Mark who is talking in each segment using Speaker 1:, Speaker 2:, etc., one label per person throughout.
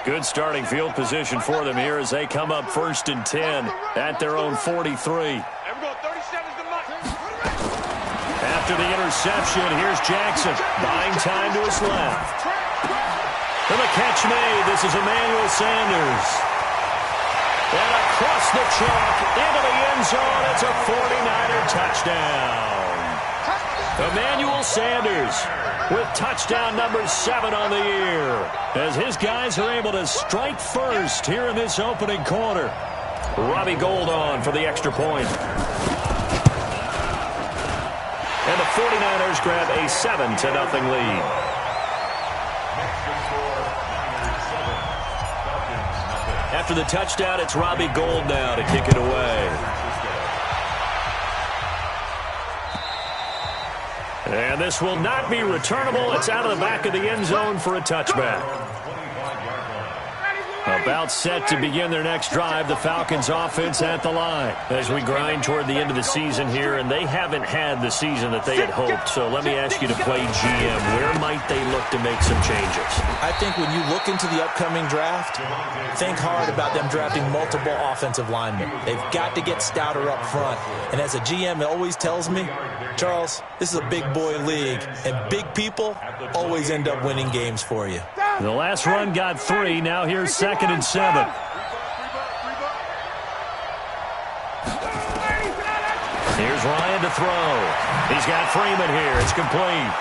Speaker 1: Good starting field position for them here as they come up 1st and 10 at their own 43. After the interception, here's Jackson. Buying time to his left. And the catch made. This is Emmanuel Sanders. And across the chalk into the end zone. It's a 49er touchdown. Emmanuel Sanders with touchdown number 7 on the year, as his guys are able to strike first here in this opening quarter. Robbie Gould on for the extra point. And the 49ers grab a 7-0 lead. After the touchdown, it's Robbie Gould now to kick it away. And this will not be returnable. It's out of the back of the end zone for a touchback. About set to begin their next drive, the Falcons offense at the line as we grind toward the end of the season here, and they haven't had the season that they had hoped. So let me ask you to play GM. Where might they look to make some changes?
Speaker 2: I think when you look into the upcoming draft, think hard about them drafting multiple offensive linemen. They've got to get stouter up front. And as a GM, it always tells me, Charles, this is a big boy league, and big people always end up winning games for you.
Speaker 1: The last run got 3. Now here's 2nd and 7. Here's Ryan to throw. He's got Freeman here. It's complete.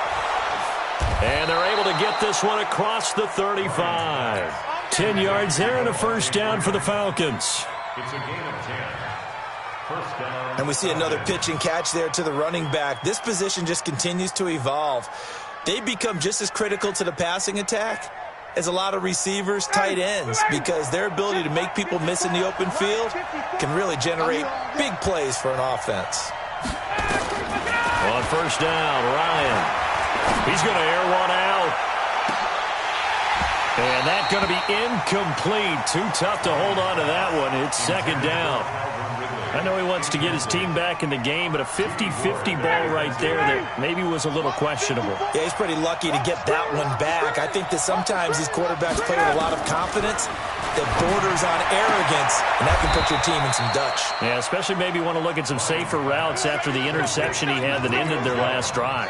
Speaker 1: And they're able to get this one across the 35. 10 yards there and a first down for the Falcons.
Speaker 3: It's a gain of 10. First down.
Speaker 2: And we see another pitch and catch there to the running back. This position just continues to evolve. They become just as critical to the passing attack as a lot of receivers, tight ends, because their ability to make people miss in the open field can really generate big plays for an offense.
Speaker 1: On first down, Ryan. He's going to air one out. And that's going to be incomplete. Too tough to hold on to that one. It's 2nd down. I know he wants to get his team back in the game, but a 50-50 ball right there that maybe was a little questionable.
Speaker 2: Yeah, he's pretty lucky to get that one back. I think that sometimes these quarterbacks play with a lot of confidence that borders on arrogance, and that can put your team in some Dutch.
Speaker 1: Yeah, especially maybe want to look at some safer routes after the interception he had that ended their last drive.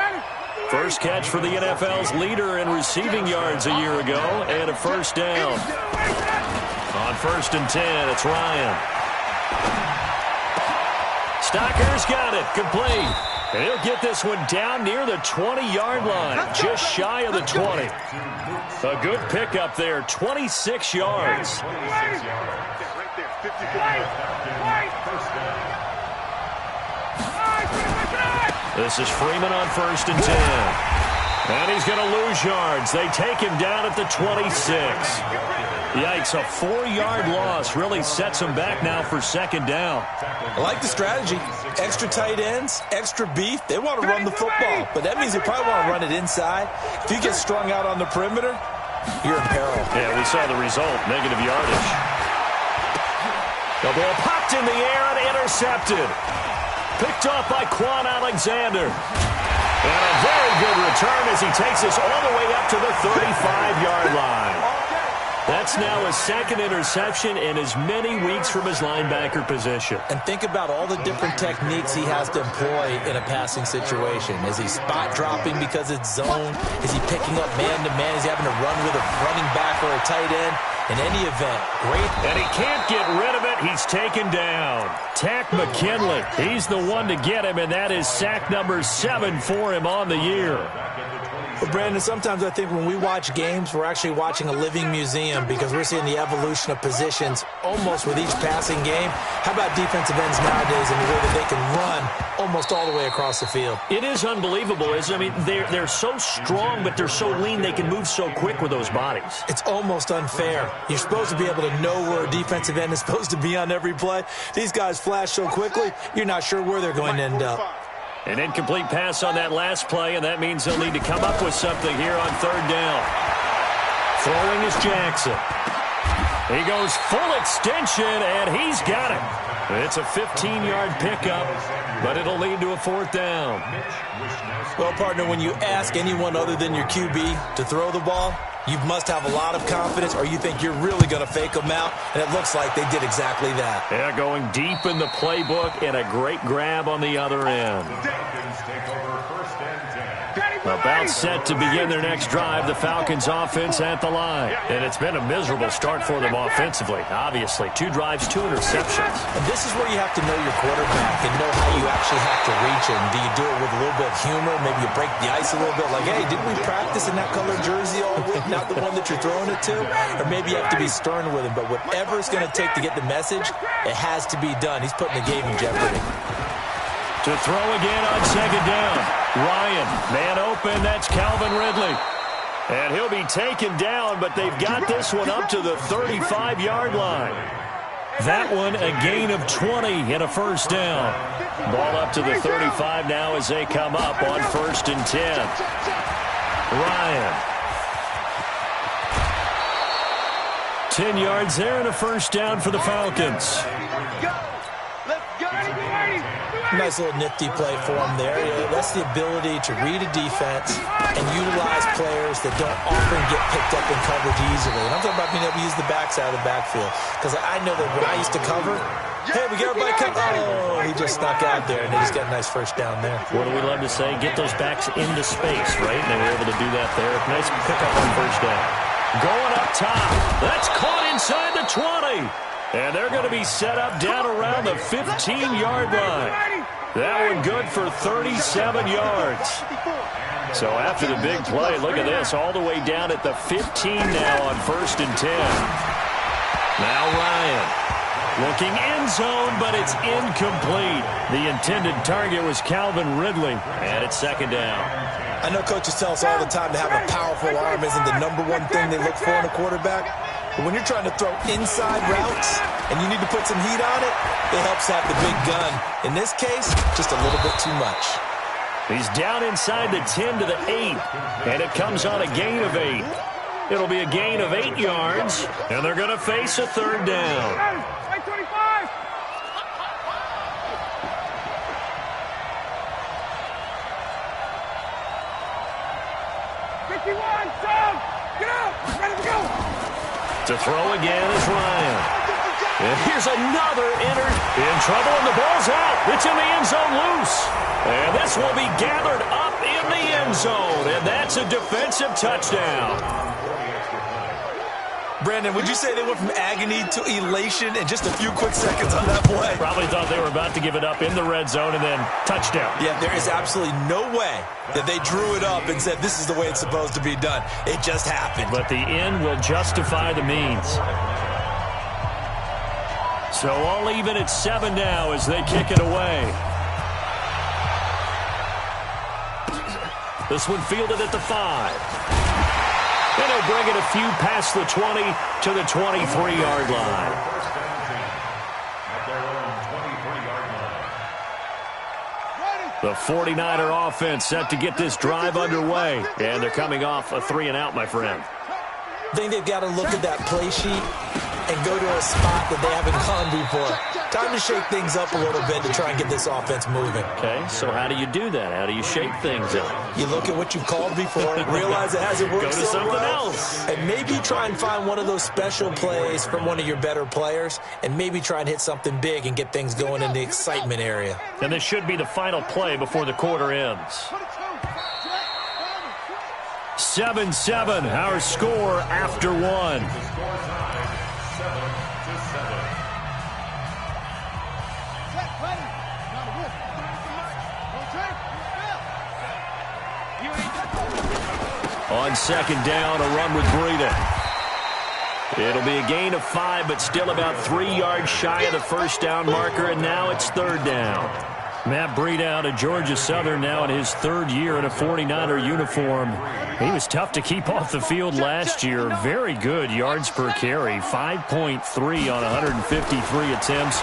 Speaker 1: First catch for the NFL's leader in receiving yards a year ago, and a first down. On 1st and 10, it's Ryan. Stocker's got it, complete. And he'll get this one down near the 20-yard line, just shy of the 20. A good pickup there, 26 yards. This is Freeman on 1st and 10. And he's going to lose yards. They take him down at the 26. Yikes, a 4-yard loss really sets him back now for 2nd down.
Speaker 2: I like the strategy. Extra tight ends, extra beef. They want to run the football, but that means they probably want to run it inside. If you get strung out on the perimeter, you're in peril.
Speaker 1: Yeah, we saw the result, negative yardage. The ball popped in the air and intercepted. Picked off by Quan Alexander. And a very good return as he takes us all the way up to the 35-yard line. That's now his 2nd interception in as many weeks from his linebacker position.
Speaker 2: And think about all the different techniques he has to employ in a passing situation. Is he spot dropping because it's zone? Is he picking up man-to-man? Is he having to run with a running back or a tight end? In any event, great.
Speaker 1: And he can't get rid of it. He's taken down. Takk McKinley. He's the one to get him, and that is sack number 7 for him on the year.
Speaker 2: Well, Brandon, sometimes I think when we watch games, we're actually watching a living museum because we're seeing the evolution of positions almost with each passing game. How about defensive ends nowadays and the way that they can run almost all the way across the field?
Speaker 1: It is unbelievable, isn't it? I mean, they're so strong, but they're so lean they can move so quick with those bodies.
Speaker 2: It's almost unfair. You're supposed to be able to know where a defensive end is supposed to be on every play. These guys flash so quickly, you're not sure where they're going to end up.
Speaker 1: An incomplete pass on that last play, and that means they'll need to come up with something here on 3rd down. Throwing is Jackson. He goes full extension, and he's got it. It's a 15-yard pickup, but it'll lead to a 4th down.
Speaker 2: Well, partner, when you ask anyone other than your QB to throw the ball, You must have a lot of confidence, or you think you're really going to fake them out, and it looks like they did exactly that.
Speaker 1: Yeah, going deep in the playbook, and a great grab on the other end.
Speaker 3: The Falcons take over first and 10.
Speaker 1: About set to begin their next drive, the Falcons offense at the line. And it's been a miserable start for them offensively. Obviously, 2 drives, 2 interceptions.
Speaker 2: And this is where you have to know your quarterback and know how you actually have to reach him. Do you do it with a little bit of humor? Maybe you break the ice a little bit like, hey, didn't we practice in that colored jersey all week? Not the one that you're throwing it to? Or maybe you have to be stern with him. But whatever it's going to take to get the message, it has to be done. He's putting the game in jeopardy.
Speaker 1: To throw again on second down. Ryan, man open, that's Calvin Ridley. And he'll be taken down, but they've got this one up to the 35-yard line. That one a gain of 20 and a first down. Ball up to the 35 now as they come up on 1st and 10. Ryan. 10 yards there and a first down for the Falcons.
Speaker 2: Nice little nifty play for him there. That's the ability to read a defense and utilize players that don't often get picked up in coverage easily. And I'm talking about being able to use the backside of the backfield. Because I know that when I used to cover, hey, we got everybody covered. Oh, he just snuck out there, and they just got a nice first down there.
Speaker 1: What do we love to say? Get those backs into space, right? And they were able to do that there. Nice pickup on first down. Going up top. That's caught inside the 20. And they're going to be set up down around the 15-yard line. That one good for 37 yards. So after the big play, look at this, all the way down at the 15 now on 1st and 10. Now Ryan. Looking end zone, but it's incomplete. The intended target was Calvin Ridley, and it's second down.
Speaker 2: I know coaches tell us all the time that having a powerful arm isn't the #1 thing they look for in a quarterback. But when you're trying to throw inside routes and you need to put some heat on it, it helps have the big gun. In this case, just a little bit too much.
Speaker 1: He's down inside the 10 to the 8, and it comes on a gain of 8. It'll be a gain of 8 yards, and they're going to face a third down.
Speaker 4: 51, down, get out, ready to go.
Speaker 1: To throw again is Ryan. And here's another in trouble, and the ball's out. It's in the end zone loose. And this will be gathered up in the end zone, and that's a defensive touchdown.
Speaker 2: Brandon, would you say they went from agony to elation in just a few quick seconds on that play?
Speaker 1: Probably thought they were about to give it up in the red zone and then touchdown.
Speaker 2: Yeah, there is absolutely no way that they drew it up and said this is the way it's supposed to be done. It just happened.
Speaker 1: But the end will justify the means. So all even at 7 now as they kick it away. This one fielded at the 5. And they'll bring it a few past the 20 to the 23-yard line. The 49er offense set to get this drive underway. And they're coming off a 3-and-out, my friend.
Speaker 2: I think they've got to look at that play sheet and go to a spot that they haven't gone before. Time to shake things up a little bit to try and get this offense moving.
Speaker 1: Okay, so how do you do that? How do you shake things up?
Speaker 2: You look at what you've called before, realize it hasn't worked
Speaker 1: Go to
Speaker 2: so
Speaker 1: something
Speaker 2: well,
Speaker 1: else.
Speaker 2: and maybe try and find one of those special plays from one of your better players, and maybe try and hit something big and get things going in the excitement area.
Speaker 1: And this should be the final play before the quarter ends. 7-7, our score after 1. On second down, a run with Breida. It'll be a gain of 5, but still about 3 yards shy of the first down marker, and now it's third down. Matt Breida out of Georgia Southern now in his 3rd year in a 49er uniform. He was tough to keep off the field last year. Very good yards per carry, 5.3 on 153 attempts.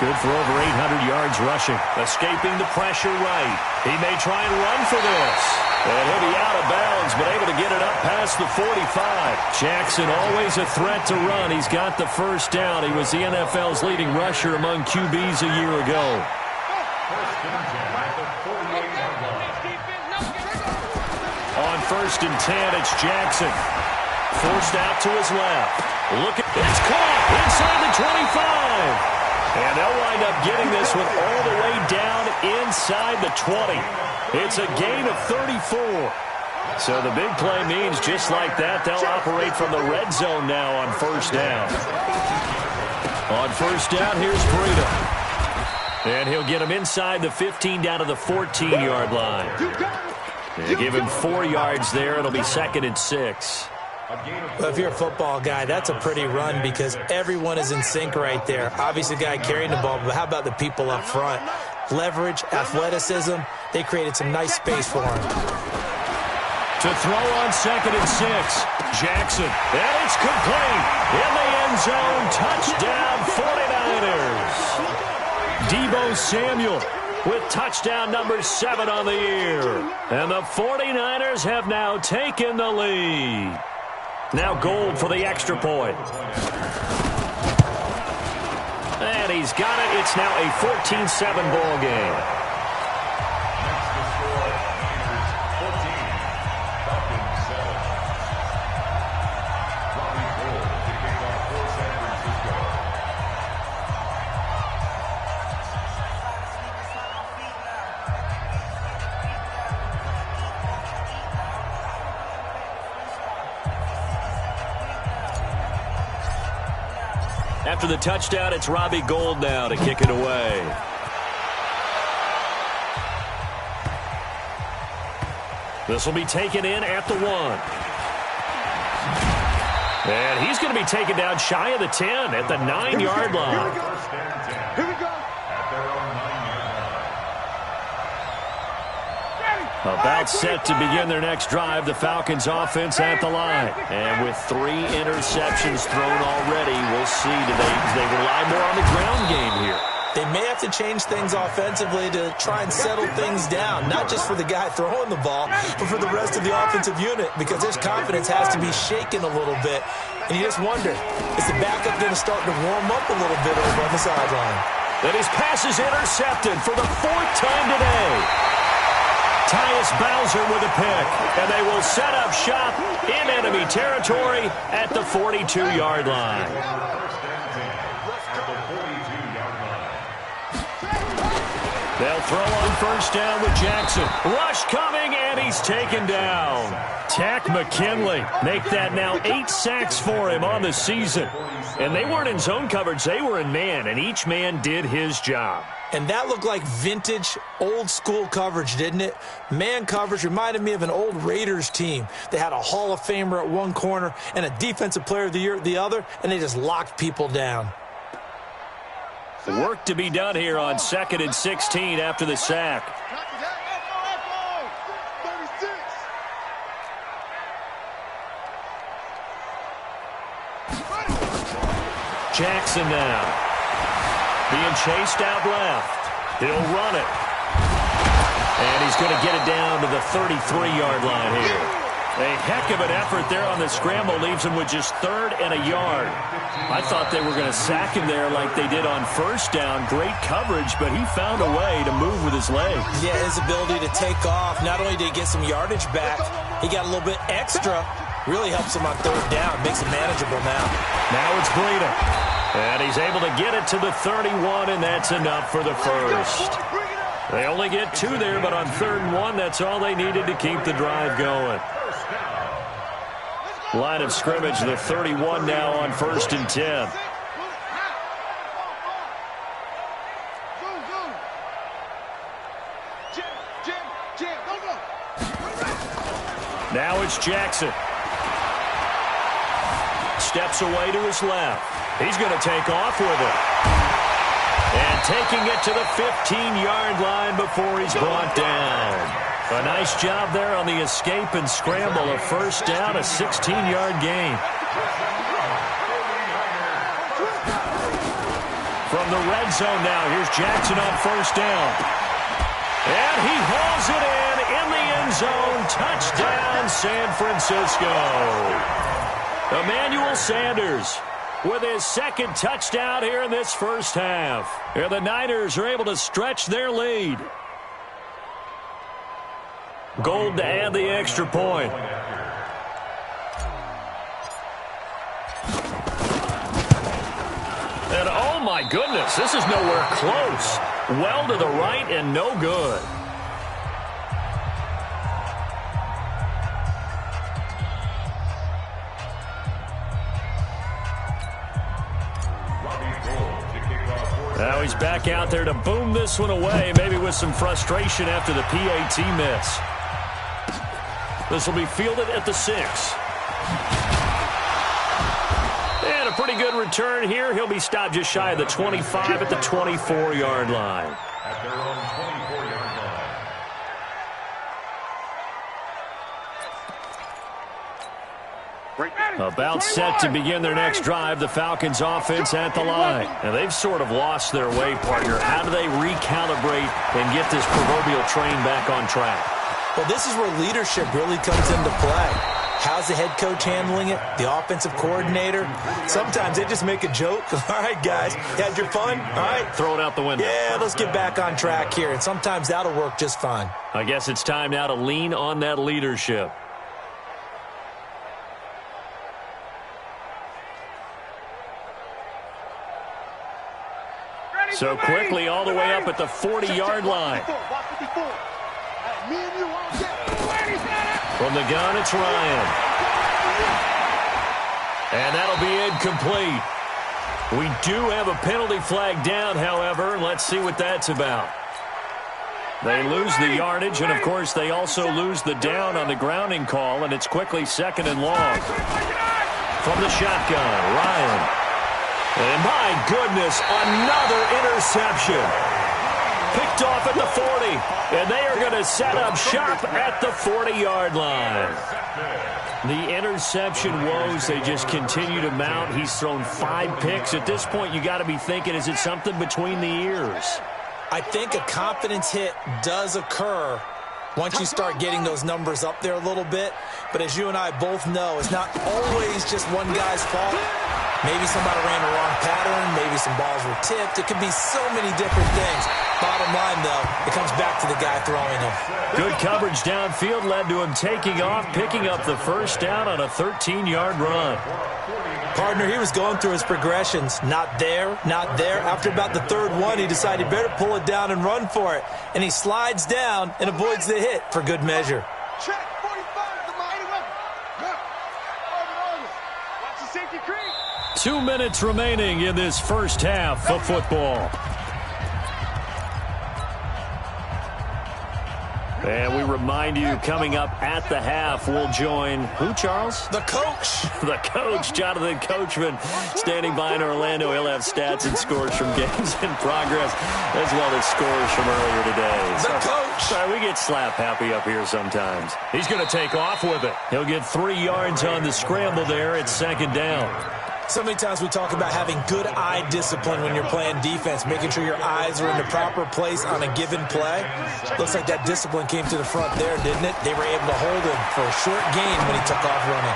Speaker 1: Good for over 800 yards rushing. Escaping the pressure right. He may try and run for this. And he'll be out of bounds, but able to get it up past the 45. Jackson always a threat to run. He's got the first down. He was the NFL's leading rusher among QBs a year ago. On 1st and 10, it's Jackson. Forced out to his left. Look at it's caught inside the 25. And they'll wind up getting this one all the way down inside the 20. It's a gain of 34. So the big play means just like that, they'll operate from the red zone now on first down. On first down, here's Breida. And he'll get him inside the 15 down to the 14-yard line. They give him 4 yards there. It'll be 2nd and 6.
Speaker 2: Well, if you're a football guy, that's a pretty run because everyone is in sync right there. Obviously, the guy carrying the ball, but how about the people up front? Leverage, athleticism, they created some nice space for him.
Speaker 1: To throw on 2nd and 6, Jackson. And it's complete. In the end zone, touchdown 49ers. Deebo Samuel with touchdown number 7 on the year. And the 49ers have now taken the lead. Now Gould for the extra point. And he's got it. It's now a 14-7 ball game. After the touchdown, it's Robbie Gould now to kick it away. This will be taken in at the 1. And he's going to be taken down shy of the 10 at the 9-yard line.
Speaker 4: Here we go.
Speaker 1: About set to begin their next drive, the Falcons offense at the line. And with 3 interceptions thrown already, we'll see. Do they rely more on the ground game here?
Speaker 2: They may have to change things offensively to try and settle things down, not just for the guy throwing the ball, but for the rest of the offensive unit, because his confidence has to be shaken a little bit. And you just wonder, is the backup going to start to warm up a little bit over on the sideline?
Speaker 1: And his pass is intercepted for the 4th time today. Tyus Bowser with a pick, and they will set up shop in enemy territory at the 42-yard line. They'll throw on first down with Jackson. Rush coming, and he's taken down. Takk McKinley make that now 8 sacks for him on the season. And they weren't in zone coverage, they were in man, and each man did his job.
Speaker 2: And that looked like vintage, old-school coverage, didn't it? Man coverage reminded me of an old Raiders team. They had a Hall of Famer at one corner and a Defensive Player of the Year at the other, and they just locked people down.
Speaker 1: Work to be done here on 2nd and 16 after the sack. Jackson now. Being chased out left. He'll run it. And he's going to get it down to the 33-yard line here. A heck of an effort there on the scramble. Leaves him with just 3rd and a yard. I thought they were going to sack him there like they did on first down. Great coverage, but he found a way to move with his legs.
Speaker 2: Yeah, his ability to take off. Not only did he get some yardage back, he got a little bit extra. Really helps him on 3rd down. Makes it manageable now.
Speaker 1: Now it's Breida. And he's able to get it to the 31, and that's enough for the first. They only get 2 there, but on 3rd and 1, that's all they needed to keep the drive going. Line of scrimmage, the 31 now on 1st and 10. Now it's Jackson. Steps away to his left. He's going to take off with it. And taking it to the 15-yard line before he's brought down. A nice job there on the escape and scramble. A first down, a 16-yard gain. From the red zone now, here's Jackson on first down. And he hauls it in the end zone. Touchdown, San Francisco. Emmanuel Sanders with his 2nd touchdown here in this first half. Here the Niners are able to stretch their lead. Gould to add the extra point. my goodness, this is nowhere close. Well to the right and no good. Now he's back out there to boom this one away, maybe with some frustration after the PAT miss. This will be fielded at the 6. And a pretty good return here. He'll be stopped just shy of the 25 at the 24-yard line.
Speaker 3: At their own 24-yard line.
Speaker 1: About set to begin their next drive, the Falcons offense at the line. And they've sort of lost their way, partner. How do they recalibrate and get this proverbial train back on track?
Speaker 2: Well, this is where leadership really comes into play. How's the head coach handling it? The offensive coordinator? Sometimes they just make a joke. All right, guys, you had your fun? All right.
Speaker 1: Throw it out the window.
Speaker 2: Yeah, let's get back on track here. And sometimes that'll work just fine.
Speaker 1: I guess it's time now to lean on that leadership. So quickly all the way up at the 40-yard line. From the gun, it's Ryan. And that'll be incomplete. We do have a penalty flag down, however. Let's see what that's about. They lose the yardage, and, of course, they also lose the down on the grounding call, and it's quickly 2nd and long. From the shotgun, Ryan. And my goodness, another interception. Picked off at the 40, and they are going to set up shop at the 40-yard line. The interception woes, they just continue to mount. He's thrown 5 picks. At this point, you got to be thinking, is it something between the ears?
Speaker 2: I think a confidence hit does occur once you start getting those numbers up there a little bit. But as you and I both know, it's not always just one guy's fault. Maybe somebody ran the wrong pattern. Maybe some balls were tipped. It could be so many different things. Bottom line, though, it comes back to the guy throwing them.
Speaker 1: Good coverage downfield led to him taking off, picking up the first down on a 13-yard run.
Speaker 2: Partner, he was going through his progressions. Not there, not there. After about the 3rd one, he decided he better pull it down and run for it. And he slides down and avoids the hit for good measure.
Speaker 4: Check 45 to my 81. Watch the safety creep.
Speaker 1: 2 minutes remaining in this first half of football. And we remind you, coming up at the half, we'll join who, Charles?
Speaker 2: The coach.
Speaker 1: The coach, Jonathan Coachman, standing by in Orlando. He'll have stats and scores from games in progress, as well as scores from earlier today.
Speaker 2: The coach.
Speaker 1: Sorry, we get slap happy up here sometimes. He's going to take off with it. He'll get 3 yards on the scramble there. It's 2nd down.
Speaker 2: So many times we talk about having good eye discipline when you're playing defense, making sure your eyes are in the proper place on a given play. Looks like that discipline came to the front there, didn't it? They were able to hold him for a short gain when he took off running.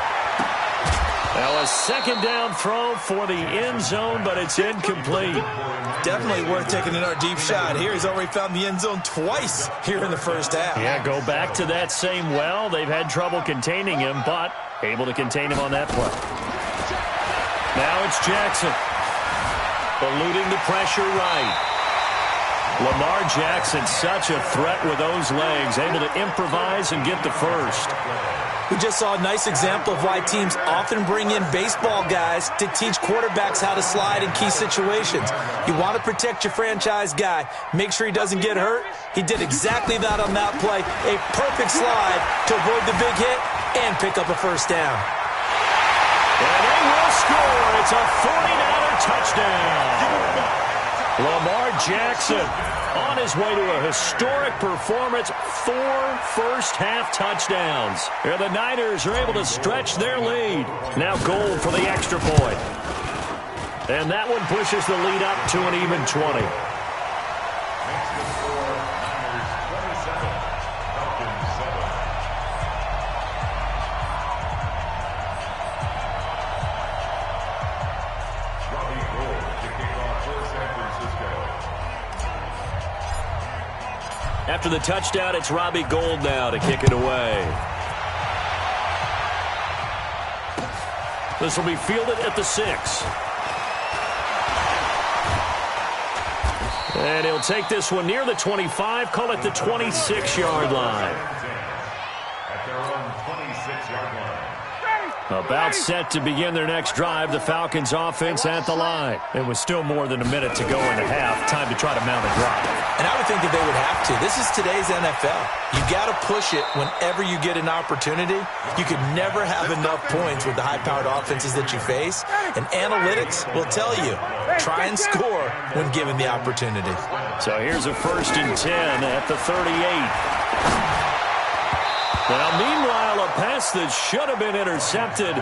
Speaker 1: Now a 2nd down throw for the end zone, but it's incomplete.
Speaker 2: Definitely worth taking another deep shot here. He's already found the end zone twice here in the first half.
Speaker 1: Yeah, go back to that same well. They've had trouble containing him, but able to contain him on that play. Now it's Jackson. Eluding the pressure right. Lamar Jackson, such a threat with those legs, able to improvise and get the first.
Speaker 2: We just saw a nice example of why teams often bring in baseball guys to teach quarterbacks how to slide in key situations. You want to protect your franchise guy. Make sure he doesn't get hurt. He did exactly that on that play. A perfect slide to avoid the big hit and pick up a first down.
Speaker 1: And they will score. It's a 49er touchdown. Lamar Jackson on his way to a historic performance, 4 first-half touchdowns. Here the Niners are able to stretch their lead. Now Gold for the extra point. And that one pushes the lead up to an even 20. After the touchdown, it's Robbie Gould now to kick it away. This will be fielded at the 6. And he'll take this one near the 25, call it the 26-yard line.
Speaker 3: At their own 26-yard line.
Speaker 1: About set to begin their next drive, the Falcons offense at the line. It was still more than a minute to go in the half. Time to try to mount a drive.
Speaker 2: And I would think that they would have to. This is today's NFL. You got to push it whenever you get an opportunity. You could never have enough points with the high-powered offenses that you face. And analytics will tell you, try and score when given the opportunity.
Speaker 1: So here's a 1st and 10 at the 38. Now, meanwhile, a pass that should have been intercepted,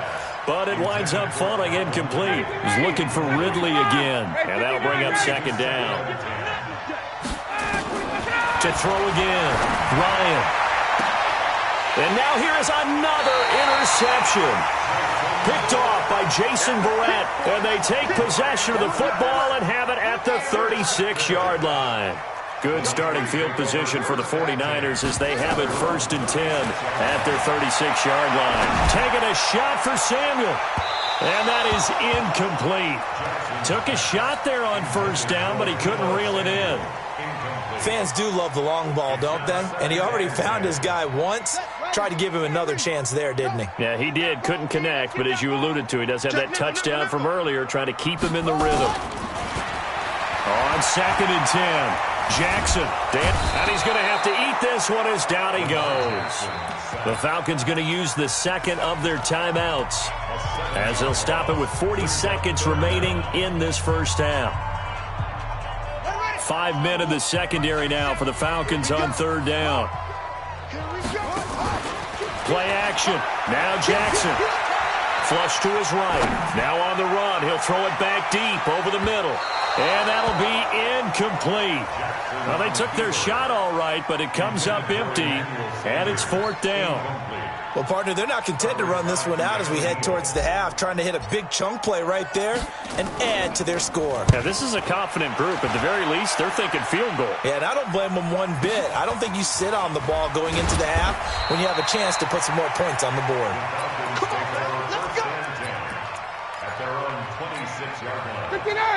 Speaker 1: but it winds up falling incomplete. He's looking for Ridley again, and that'll bring up 2nd down. To throw again, Ryan. And now here is another interception. Picked off by Jason Verrett, and they take possession of the football and have it at the 36-yard line. Good starting field position for the 49ers as they have it 1st and 10 at their 36-yard line. Taking a shot for Samuel. And that is incomplete. Took a shot there on 1st down, but he couldn't reel it in.
Speaker 2: Fans do love the long ball, don't they? And he already found his guy once. Tried to give him another chance there, didn't he?
Speaker 1: Yeah, he did. Couldn't connect, but as you alluded to, he does have that touchdown from earlier, trying to keep him in the rhythm. On 2nd and 10. Jackson, and he's going to have to eat this one as down he goes. The Falcons going to use the 2nd of their timeouts as they'll stop it with 40 seconds remaining in this 1st half. 5 men in the secondary now for the Falcons on 3rd down. Play action. Now Jackson. Flush to his right. Now on the run. He'll throw it back deep over the middle. And that'll be incomplete. Well, they took their shot all right, but it comes up empty, and it's 4th down.
Speaker 2: Well, partner, they're not content to run this one out as we head towards the half, trying to hit a big chunk play right there and add to their score.
Speaker 1: Yeah, this is a confident group. At the very least, they're thinking field goal.
Speaker 2: Yeah, and I don't blame them one bit. I don't think you sit on the ball going into the half when you have a chance to put some more points on the board.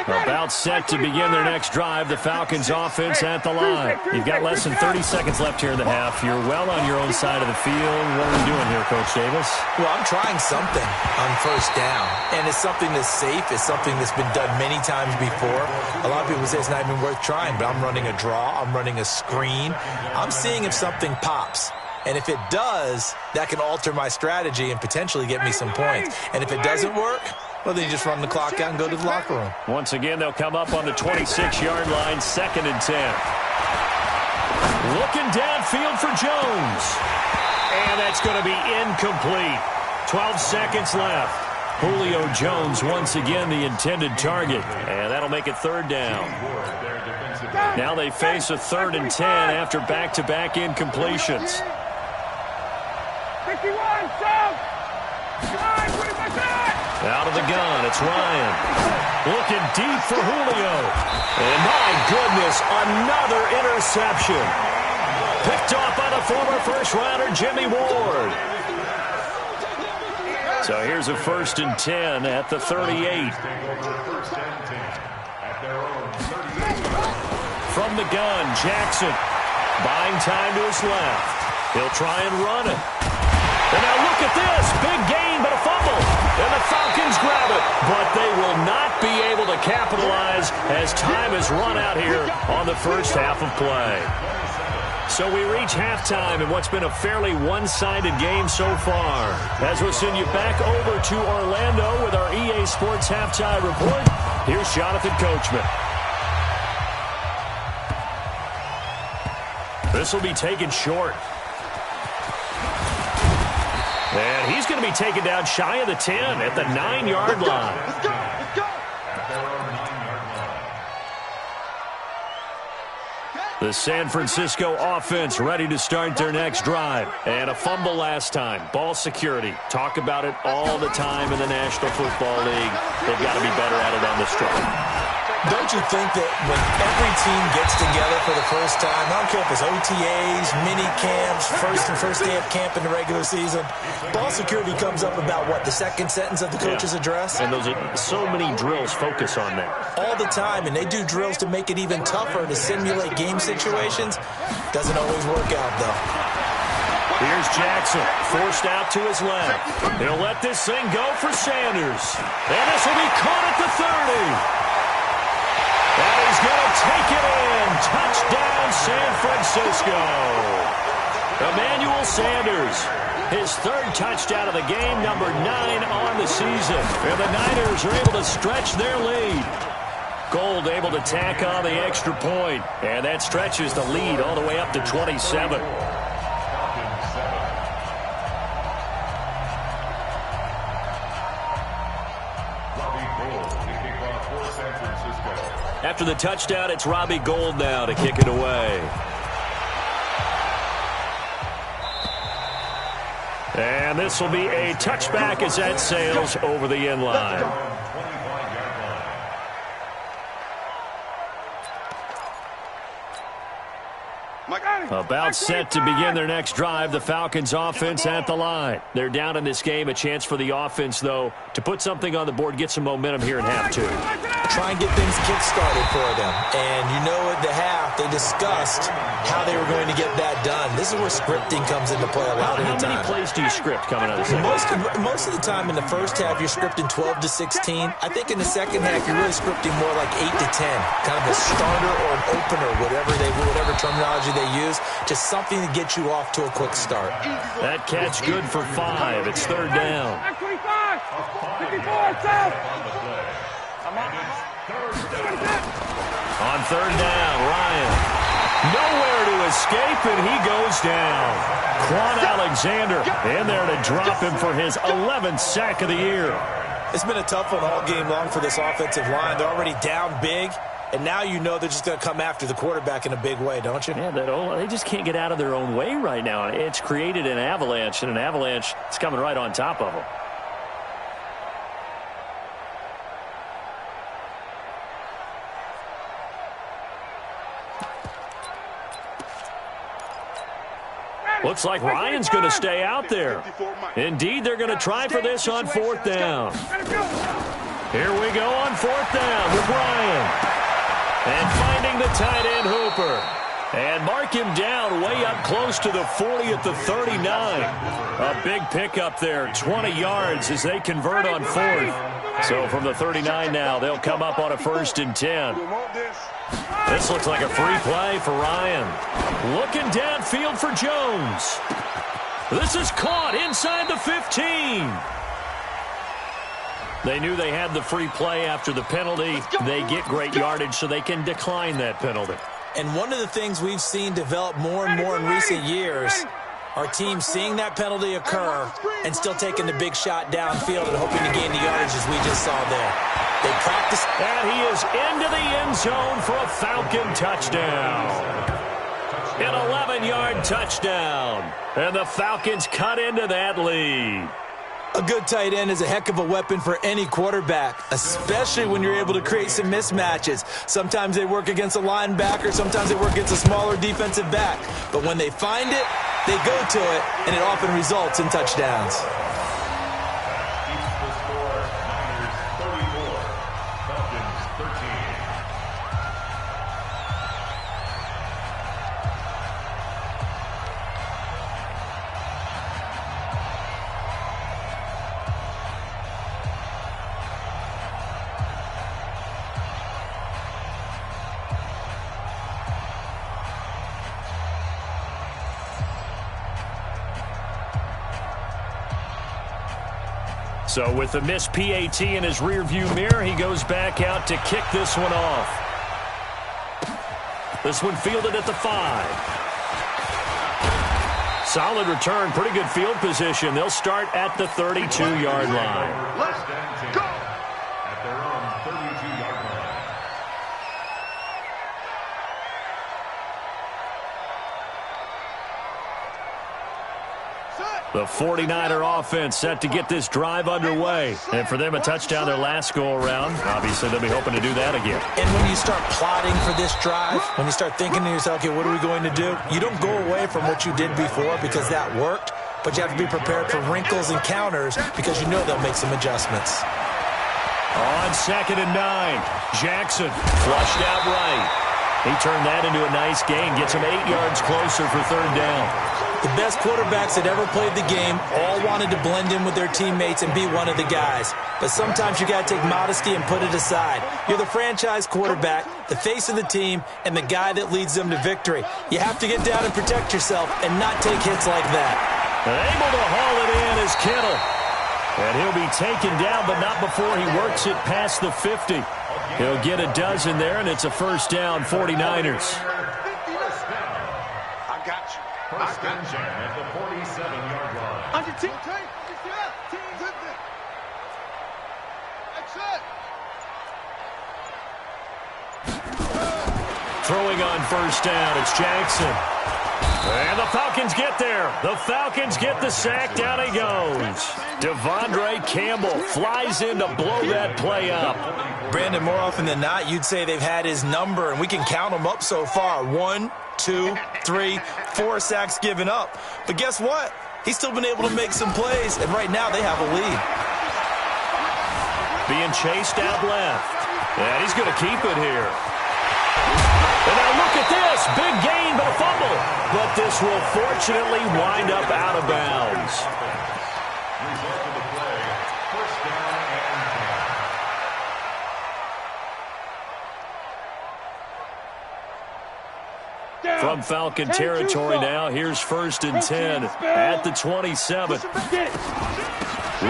Speaker 1: About set to begin their next drive, the Falcons offense at the line. You've got less than 30 seconds left here in the half. You're well on your own side of the field. What are we doing here, Coach Davis?
Speaker 2: Well, I'm trying something on 1st down, and it's something that's safe. It's something that's been done many times before. A lot of people say it's not even worth trying, but I'm running a draw. I'm running a screen. I'm seeing if something pops. And if it does, that can alter my strategy and potentially get me some points. And if it doesn't work, well, then you just run the clock out and go to the locker room.
Speaker 1: Once again, they'll come up on the 26-yard line, 2nd and 10. Looking downfield for Jones. And that's going to be incomplete. 12 seconds left. Julio Jones once again the intended target. And that'll make it 3rd down. Now they face a 3rd and 10 after back-to-back incompletions.
Speaker 4: 51, South!
Speaker 1: Out of the gun, it's Ryan. Looking deep for Julio. And my goodness, another interception. Picked off by the former first-rounder, Jimmy Ward. So here's a 1st and 10 at the 38. From the gun, Jackson. Buying time to his left. He'll try and run it. And now look at this. Big gain, but a fumble. And the Falcons grab it. But they will not be able to capitalize as time has run out here on the 1st half of play. So we reach halftime in what's been a fairly one-sided game so far. As we'll send you back over to Orlando with our EA Sports Halftime Report, here's Jonathan Coachman. This will be taken short. And he's going to be taken down shy of the 10 at the 9-yard line.
Speaker 4: Let's go! Let's go!
Speaker 1: The San Francisco offense ready to start their next drive. And a fumble last time. Ball security. Talk about it all the time in the National Football League. They've got to be better at it on this drive.
Speaker 2: Don't you think that when every team gets together for the first time, I don't care if it's OTAs, mini camps, first day of camp in the regular season, ball security comes up about, what, the second sentence of the coach's address?
Speaker 1: And those are so many drills focus on that.
Speaker 2: All the time, and they do drills to make it even tougher to simulate game situations. Doesn't always work out, though.
Speaker 1: Here's Jackson, forced out to his left. He'll let this thing go for Sanders. And this will be caught at the 30. And he's going to take it in. Touchdown, San Francisco. Emmanuel Sanders, his third touchdown of the game, number 9 on the season. And the Niners are able to stretch their lead. Gold able to tack on the extra point. And that stretches the lead all the way up to 27. After the touchdown, it's Robbie Gould now to kick it away. And this will be a touchback as that sails over the end line. About set to begin their next drive, the Falcons offense at the line. They're down in this game. A chance for the offense, though, to put something on the board, get some momentum here in half 2.
Speaker 2: Try and get things kick-started for them. And you know at the half, they discussed how they were going to get that done. This is where scripting comes into play a lot of the time.
Speaker 1: How many plays do you script coming out of the second?
Speaker 2: Most of the time in the first half, you're scripting 12 to 16. I think in the second half, you're really scripting more like 8 to 10. Kind of a starter or an opener, whatever terminology they use. Just something to get you off to a quick start.
Speaker 1: That catch good for 5. It's third down.
Speaker 4: 54, South.
Speaker 1: On third down, Ryan. Nowhere to escape, and he goes down. Quan Alexander in there to drop him for his 11th sack of the year.
Speaker 2: It's been a tough one all game long for this offensive line. They're already down big, and now you know they're just going to come after the quarterback in a big way, don't you?
Speaker 1: Yeah, they just can't get out of their own way right now. It's created an avalanche, and an avalanche is coming right on top of them. Looks like Ryan's going to stay out there. Indeed, they're going to try for this on fourth down. Here we go on fourth down with Ryan. And finding the tight end, Hooper. And mark him down way up close to the 40 at the 39. A big pickup there, 20 yards as they convert on fourth. So from the 39 now, they'll come up on a 1st and 10. This looks like a free play for Ryan. Looking downfield for Jones. This is caught inside the 15. They knew they had the free play after the penalty. They get great yardage so they can decline that penalty.
Speaker 2: And one of the things we've seen develop more and more in recent years are teams seeing that penalty occur and still taking the big shot downfield and hoping to gain the yardage as we just saw there. They practice.
Speaker 1: And he is into the end zone for a Falcon touchdown. An 11-yard touchdown. And the Falcons cut into that lead.
Speaker 2: A good tight end is a heck of a weapon for any quarterback, especially when you're able to create some mismatches. Sometimes they work against a linebacker, sometimes they work against a smaller defensive back. But when they find it, they go to it, and it often results in touchdowns.
Speaker 1: So with the missed PAT in his rearview mirror, he goes back out to kick this one off. This one fielded at the 5. Solid return, pretty good field position. They'll start at the 32-yard line.
Speaker 3: Let's go at their own 32-yard line.
Speaker 1: The 49er offense set to get this drive underway. And for them, a touchdown their last go-around. Obviously, they'll be hoping to do that again.
Speaker 2: And when you start plotting for this drive, when you start thinking to yourself, okay, what are we going to do? You don't go away from what you did before because that worked, but you have to be prepared for wrinkles and counters because you know they'll make some adjustments.
Speaker 1: On 2nd and 9, Jackson flushed out right. He turned that into a nice gain, gets him 8 yards closer for 3rd down.
Speaker 2: The best quarterbacks that ever played the game all wanted to blend in with their teammates and be one of the guys. But sometimes you got to take modesty and put it aside. You're the franchise quarterback, the face of the team, and the guy that leads them to victory. You have to get down and protect yourself and not take hits like that.
Speaker 1: And able to haul it in is Kittle. And he'll be taken down, but not before he works it past the 50. He'll get a dozen there, and it's a 1st down, 49ers.
Speaker 3: First and 10 at the 47-yard line.
Speaker 1: Throwing on 1st down, it's Jackson. And the Falcons get there. The Falcons get the sack. Down he goes. Devondre Campbell flies in to blow that play up.
Speaker 2: Brandon, more often than not, you'd say they've had his number, and we can count them up so far. 1, 2, 3, 4 sacks given up. But guess what? He's still been able to make some plays, and right now they have a lead.
Speaker 1: Being chased out left. And he's going to keep it here. And now look at this. Big gain, but a fumble. But this will fortunately wind up out of bounds.
Speaker 3: Result of the play, 1st down and 10.
Speaker 1: From Falcon territory now, here's 1st and 10 at the 27.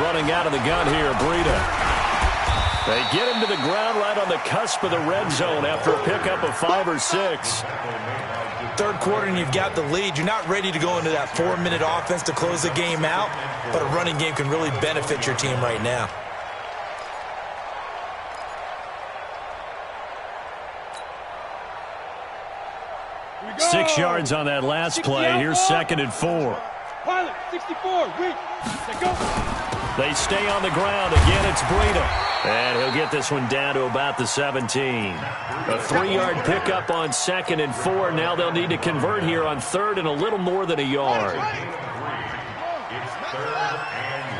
Speaker 1: Running out of the gun here, Breida. They get him to the ground right on the cusp of the red zone after a pickup of 5 or 6.
Speaker 2: 3rd quarter and you've got the lead. You're not ready to go into that 4-minute offense to close the game out, but a running game can really benefit your team right now.
Speaker 4: Go.
Speaker 1: 6 yards on that last play. Here's 2nd and 4.
Speaker 4: Pilot, 64, wait. Go.
Speaker 1: They stay on the ground. Again, it's Breida. And he'll get this one down to about the 17. A 3-yard pickup on 2nd and 4. Now they'll need to convert here on 3rd and a little more than a yard.
Speaker 3: It's 3rd and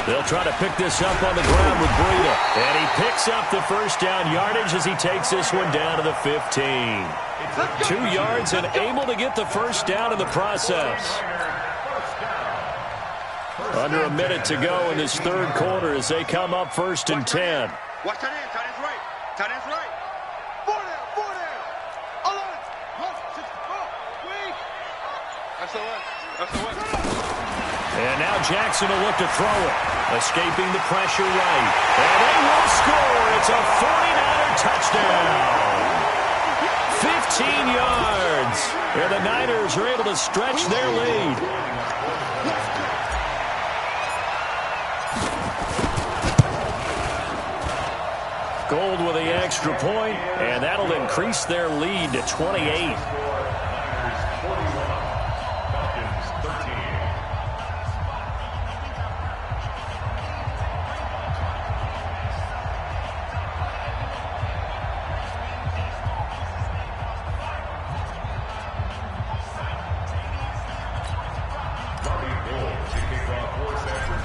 Speaker 3: 1.
Speaker 1: They'll try to pick this up on the ground with Breida. And he picks up the 1st down yardage as he takes this one down to the 15. 2 yards and able to get the 1st down in the process. Under a minute to go in this 3rd quarter as they come up 1st and 10.
Speaker 4: Watch that in. Tight end's right. Tight end's right. 4 down. 4 down. 11. 64. Wait. That's the one. That's the one.
Speaker 1: And now Jackson will look to throw it. Escaping the pressure right. And they will score. It's a 49er touchdown. 15 yards. And the Niners are able to stretch their lead. Gold with the extra point, and that'll increase their lead to 28.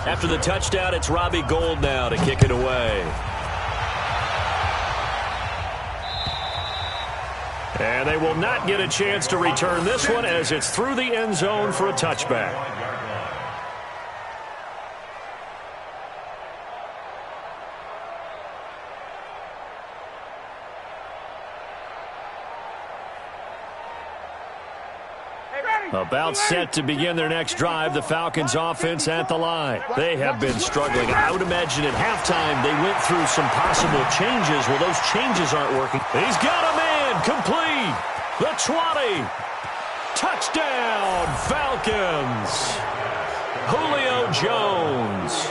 Speaker 1: After the touchdown, it's Robbie Gould now to kick it away. And they will not get a chance to return this one as it's through the end zone for a touchback. About set to begin their next drive, the Falcons offense at the line. They have been struggling. I would imagine at halftime they went through some possible changes. Well, those changes aren't working. He's got a man complete. The 20. Touchdown, Falcons. Julio Jones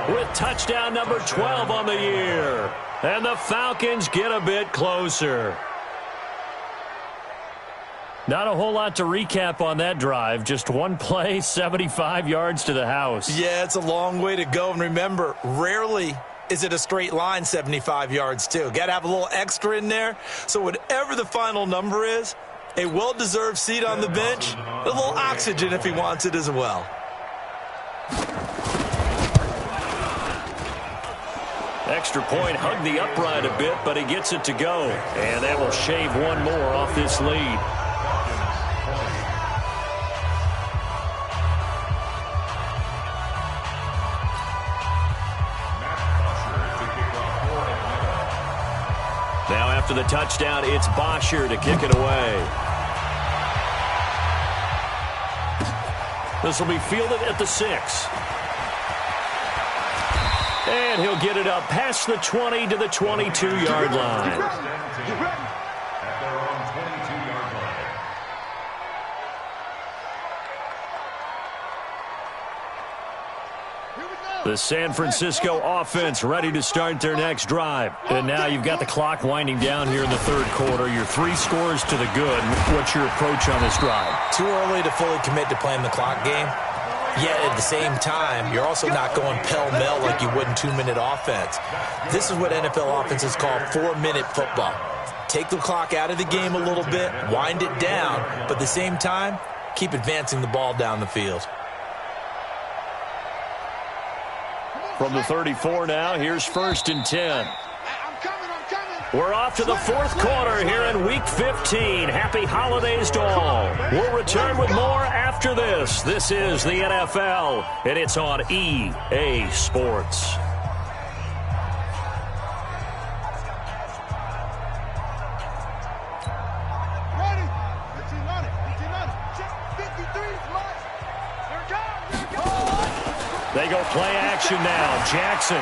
Speaker 1: with touchdown number 12 on the year. And the Falcons get a bit closer. Not a whole lot to recap on that drive. Just one play, 75 yards to the house.
Speaker 2: Yeah, it's a long way to go. And remember, rarely is it a straight line 75 yards, too. Got to have a little extra in there. So whatever the final number is, a well-deserved seat on the bench, a little oxygen if he wants it as well.
Speaker 1: Extra point, hugged the upright a bit, but he gets it to go. And that will shave one more off this lead. Now after the touchdown, it's Bosher to kick it away. This will be fielded at the 6. And he'll get it up past the 20 to the 22-yard line.
Speaker 3: At their own 22-yard line.
Speaker 1: The San Francisco offense ready to start their next drive. And now you've got the clock winding down here in the third quarter. Your 3 scores to the good. What's your approach on this drive?
Speaker 2: Too early to fully commit to playing the clock game. Yet at the same time, you're also not going pell-mell like you would in 2-minute offense. This is what NFL offenses call 4-minute football. Take the clock out of the game a little bit, wind it down, but at the same time, keep advancing the ball down the field.
Speaker 1: From the 34 now, here's 1st and 10. We're off to the fourth quarter here in Week 15. Happy holidays to all. We'll return with more after this. This is the NFL, and it's on EA Sports. They go play action now. Jackson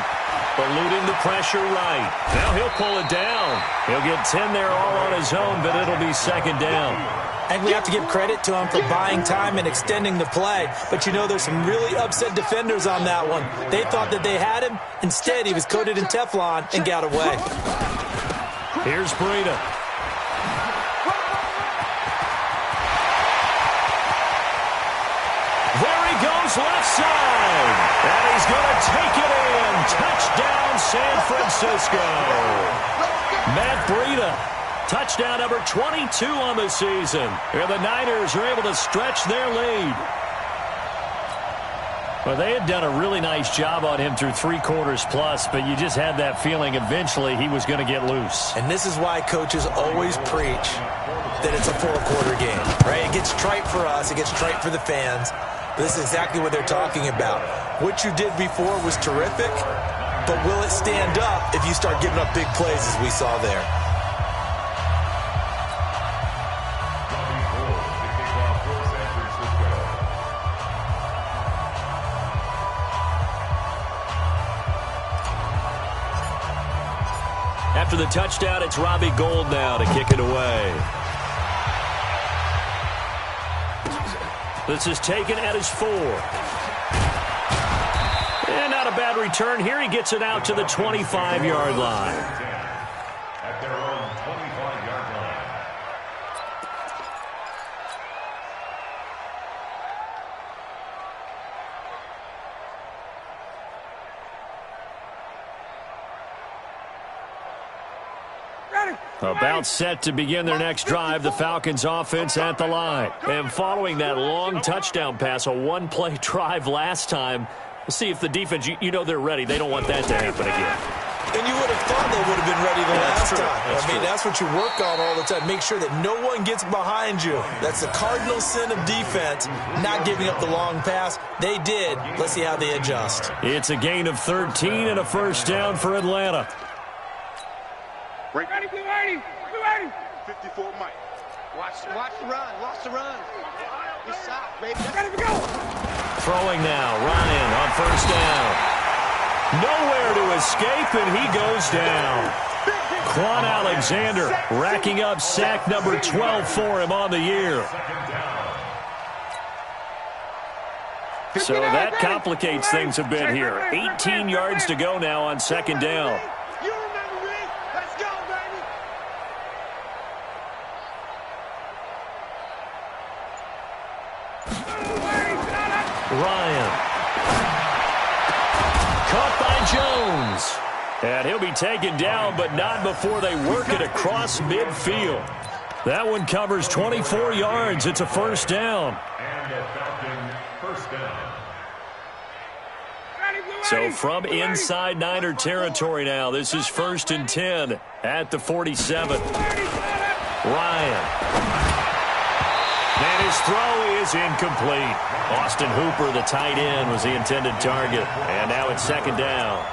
Speaker 1: eluding the pressure right. Now he'll pull it down. He'll get 10 there all on his own, but it'll be 2nd down.
Speaker 2: And we have to give credit to him for buying time and extending the play. But you know, there's some really upset defenders on that one. They thought that they had him. Instead, he was coated in Teflon and got away.
Speaker 1: Here's Breida. There he goes left side. And he's going to take it in. Touchdown, San Francisco. Matt Breida. Touchdown number 22 on the season. And the Niners are able to stretch their lead. Well, they had done a really nice job on him through 3 quarters plus, but you just had that feeling eventually he was going to get loose.
Speaker 2: And this is why coaches always preach that it's a 4-quarter game, right? It gets trite for us. It gets trite for the fans. But this is exactly what they're talking about. What you did before was terrific, but will it stand up if you start giving up big plays as we saw there?
Speaker 1: After the touchdown, it's Robbie Gould now to kick it away. This is taken at his 4. And not a bad return here. He gets it out to the 25-yard line.
Speaker 3: At their own 25-yard line.
Speaker 1: About set to begin their next drive, the Falcons offense at the line. And following that long touchdown pass, a one-play drive last time, we'll see if the defense, you know they're ready. They don't want that to happen again.
Speaker 2: And you would have thought they would have been ready the last time. That's what you work on all the time. Make sure that no one gets behind you. That's the cardinal sin of defense, not giving up the long pass. They did. Let's see how they adjust.
Speaker 1: It's a gain of 13 and a first down for Atlanta.
Speaker 4: Ready, be ready, be ready.
Speaker 5: 54 Mike.
Speaker 6: Watch the run, watch the run. Good shot, baby.
Speaker 4: Ready to go.
Speaker 1: Throwing now, Ryan on first down. Nowhere to escape, and he goes down. Quan Alexander racking up sack number 12 for him on the year. So that complicates things a bit here. 18 yards to go now on second down.
Speaker 5: You remember me? Let's go, baby.
Speaker 1: Ryan. Caught by Jones. And he'll be taken down, but not before they work it across midfield. That one covers 24 yards. It's a first down.
Speaker 3: And a Falcon first down.
Speaker 1: So from inside Niner territory now, this is 1st and 10 at the 47. Ryan. And his throw is incomplete. Austin Hooper, the tight end, was the intended target. And now it's 2nd down.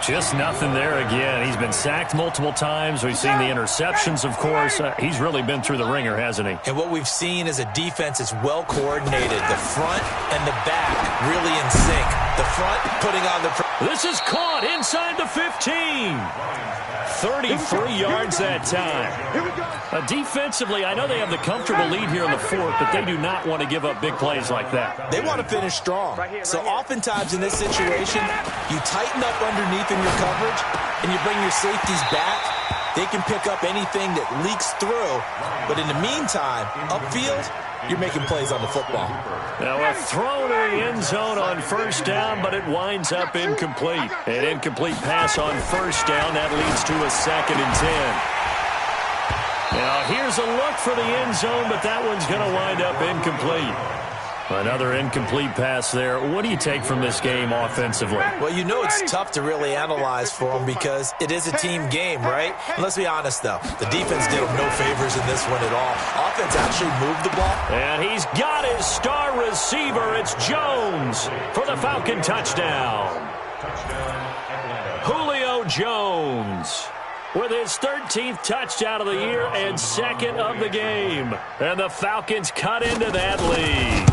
Speaker 1: Just nothing there again. He's been sacked multiple times. We've seen the interceptions, of course. He's really been through the ringer, hasn't he?
Speaker 2: And what we've seen is a defense that's well coordinated. The front and the back really in sync. The front putting on the...
Speaker 1: This is caught inside the 15. 33 yards that time. Defensively, I know they have the comfortable lead here in the 4th, but they do not want to give up big plays like that.
Speaker 2: They want to finish strong. So oftentimes in this situation, you tighten up underneath in your coverage, and you bring your safeties back. They can pick up anything that leaks through. But in the meantime, upfield, you're making plays on the football.
Speaker 1: Now a throw to the end zone on 1st down, but it winds up incomplete. An incomplete pass on 1st down. That leads to a 2nd and 10. Now here's a look for the end zone, but that one's going to wind up incomplete. Another incomplete pass there. What do you take from this game offensively?
Speaker 2: Well, you know it's tough to really analyze for them because it is a team game, right? And let's be honest, though. The defense did them no favors in this one at all. Offense actually moved the ball.
Speaker 1: And he's got his star receiver. It's Jones for the Falcon touchdown. Julio Jones with his 13th touchdown of the year and 2nd of the game. And the Falcons cut into that lead.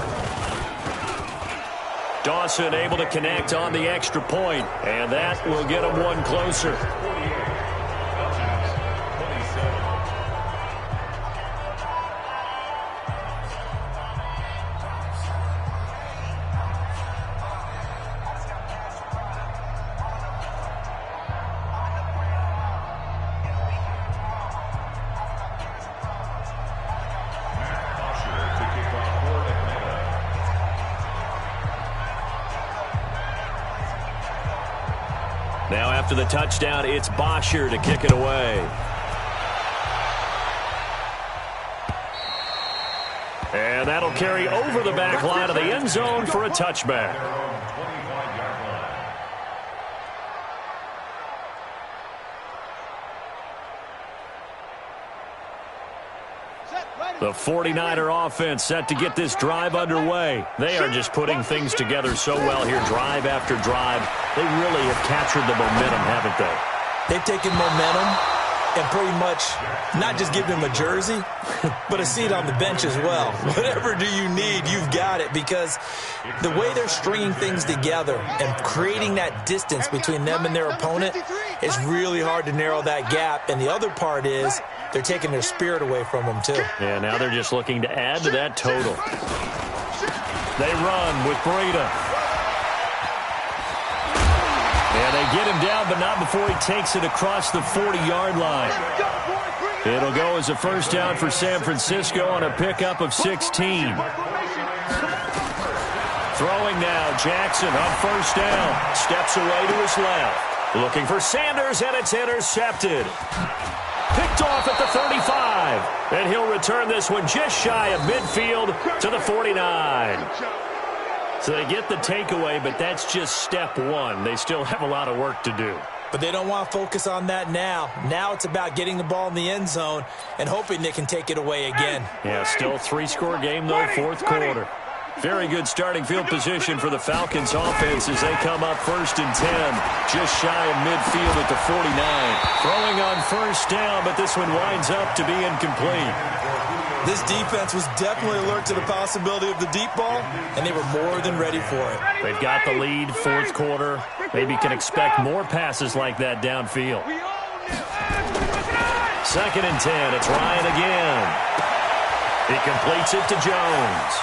Speaker 1: Dawson able to connect on the extra point, and that will get them one closer. Now after the touchdown, it's Bosher to kick it away. And that'll carry over the back line of the end zone for a touchback. The 49er offense set to get this drive underway. They are just putting things together so well here, drive after drive. They really have captured the momentum, haven't they?
Speaker 2: They've taken momentum and pretty much not just given them a jersey, but a seat on the bench as well. Whatever do you need, you've got it, because the way they're stringing things together and creating that distance between them and their opponent is really hard to narrow that gap. And the other part is they're taking their spirit away from them, too.
Speaker 1: Yeah, now they're just looking to add to that total. They run with Breida. And they get him down, but not before he takes it across the 40-yard line. It'll go as a first down for San Francisco on a pickup of 16. Throwing now, Jackson on first down. Steps away to his left. Looking for Sanders, and it's intercepted. Picked off at the 35. And he'll return this one just shy of midfield to the 49. So they get the takeaway, but that's just step one. They still have a lot of work to do.
Speaker 2: But they don't want to focus on that now. Now it's about getting the ball in the end zone and hoping they can take it away again.
Speaker 1: Yeah, still a 3-score game, though, 4th quarter. Very good starting field position for the Falcons offense as they come up 1st and 10, just shy of midfield at the 49. Throwing on first down, but this one winds up to be incomplete.
Speaker 2: This defense was definitely alert to the possibility of the deep ball, and they were more than ready for it.
Speaker 1: They've got the lead, 4th quarter. Maybe can expect more passes like that downfield. 2nd and 10, it's Ryan again. He completes it to Jones.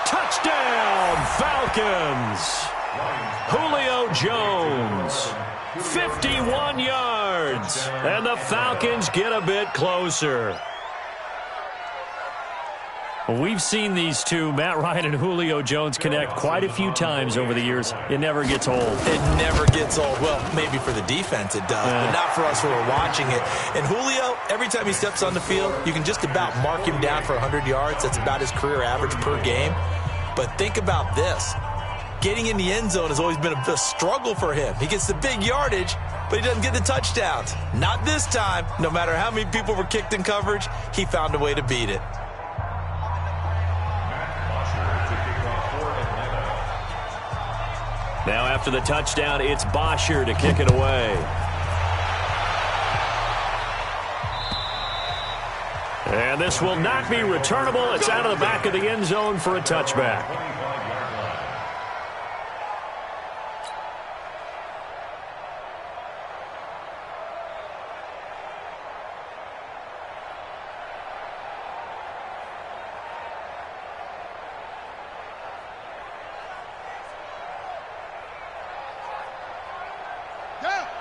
Speaker 1: Touchdown, Falcons! Julio Jones, 51 yards, and the Falcons get a bit closer. Well, we've seen these two, Matt Ryan and Julio Jones, connect quite a few times over the years. It never gets old.
Speaker 2: It never gets old. Well, maybe for the defense it does, but not for us who are watching it. And Julio, every time he steps on the field, you can just about mark him down for 100 yards. That's about his career average per game. But think about this. Getting in the end zone has always been a struggle for him. He gets the big yardage, but he doesn't get the touchdowns. Not this time. No matter how many people were kicked in coverage, he found a way to beat it.
Speaker 1: Now after the touchdown, it's Bosher to kick it away. And this will not be returnable. It's out of the back of the end zone for a touchback.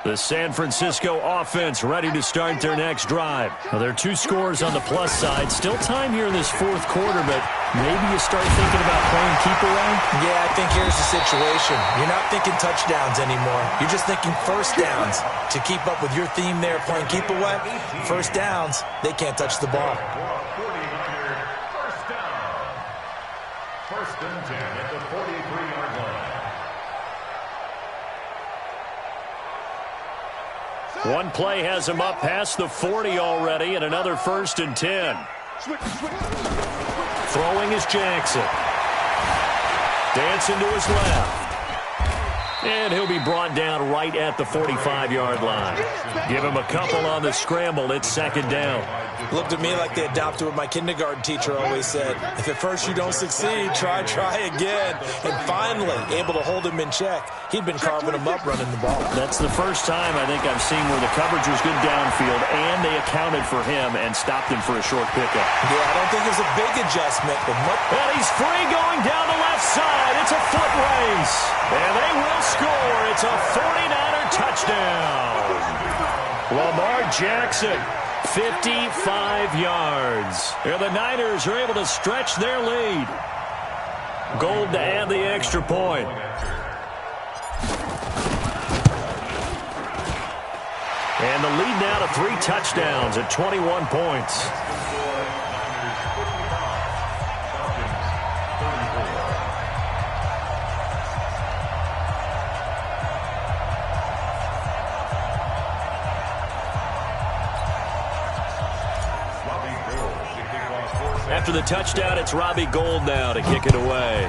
Speaker 1: The San Francisco offense ready to start their next drive. Well, there are two scores on the plus side. Still time here in this fourth quarter, but maybe you start thinking about playing keep away?
Speaker 2: Yeah, I think here's the situation. You're not thinking touchdowns anymore. You're just thinking first downs. To keep up with your theme there, playing keep away, first downs, they can't touch the ball.
Speaker 3: First and 10 at the 43-yard line.
Speaker 1: One play has him up past the 40 already, and another first and 10. Throwing is Jackson. Dancing to his left. And he'll be brought down right at the 45-yard line. Give him a couple on the scramble. It's second down.
Speaker 2: Looked at me like they adopted what my kindergarten teacher always said. If at first you don't succeed, try again. And finally, able to hold him in check. He'd been carving him up running the ball.
Speaker 1: That's the first time I think I've seen where the coverage was good downfield, and they accounted for him and stopped him for a short pickup.
Speaker 2: Yeah, I don't think it was a big adjustment. But
Speaker 1: and he's free going down the left side. It's a foot race. And they will score. It's a 49er touchdown. Lamar Jackson, 55 yards. And the Niners are able to stretch their lead. Gold to add the extra point. And the lead now to 3 touchdowns at 21 points. After the touchdown, it's Robbie Gould now to kick it away.